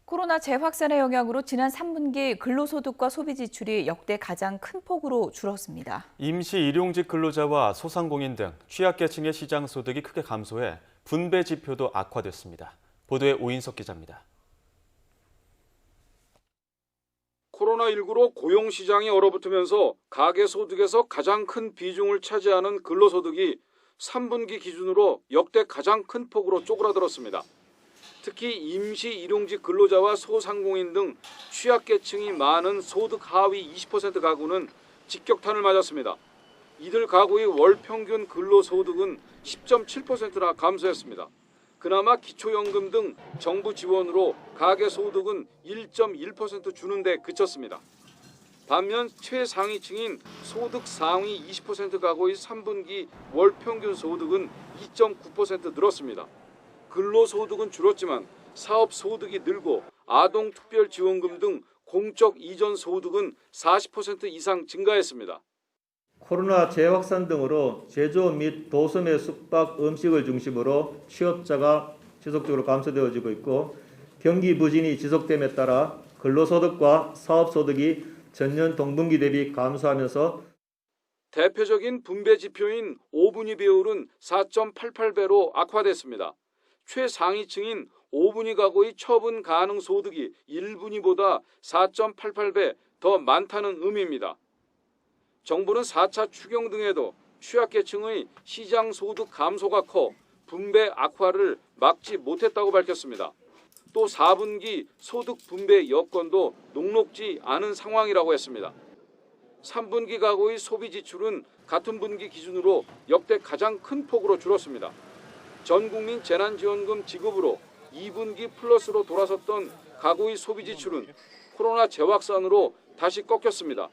코로나 재확산의 영향으로 지난 3분기 근로소득과 소비지출이 역대 가장 큰 폭으로 줄었습니다. 임시 일용직 근로자와 소상공인 등 취약계층의 시장소득이 크게 감소해 분배 지표도 악화됐습니다. 보도에 오인석 기자입니다. 코로나19로 고용시장이 얼어붙으면서 가계소득에서 가장 큰 비중을 차지하는 근로소득이 3분기 기준으로 역대 가장 큰 폭으로 쪼그라들었습니다. 특히 임시 일용직 근로자와 소상공인 등 취약계층이 많은 소득 하위 20% 가구는 직격탄을 맞았습니다. 이들 가구의 월 평균 근로소득은 10.7%나 감소했습니다. 그나마 기초연금 등 정부 지원으로 가계소득은 1.1% 주는 데 그쳤습니다. 반면 최상위층인 소득 상위 20% 가구의 3분기 월 평균 소득은 2.9% 늘었습니다. 근로소득은 줄었지만 사업소득이 늘고 아동특별지원금 등 공적 이전 소득은 40% 이상 증가했습니다. 코로나 재확산 등으로 제조 및 도소매 숙박 음식을 중심으로 취업자가 지속적으로 감소되어지고 있고 경기 부진이 지속됨에 따라 근로소득과 사업소득이 전년 동분기 대비 감소하면서 대표적인 분배 지표인 5분위 비율은 4.88배로 악화됐습니다. 최상위층인 5분위 가구의 처분 가능 소득이 1분위보다 4.88배 더 많다는 의미입니다. 정부는 4차 추경 등에도 취약계층의 시장 소득 감소가 커 분배 악화를 막지 못했다고 밝혔습니다. 또 4분기 소득 분배 여건도 녹록지 않은 상황이라고 했습니다. 3분기 가구의 소비 지출은 같은 분기 기준으로 역대 가장 큰 폭으로 줄었습니다. 전국민 재난지원금 지급으로 2분기 플러스로 돌아섰던 가구의 소비 지출은 코로나 재확산으로 다시 꺾였습니다.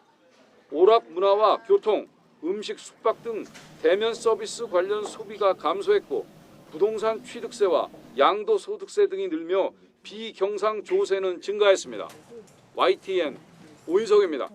오락 문화와 교통, 음식, 숙박 등 대면 서비스 관련 소비가 감소했고 부동산 취득세와 양도소득세 등이 늘며 비경상조세는 증가했습니다. YTN 오인석입니다.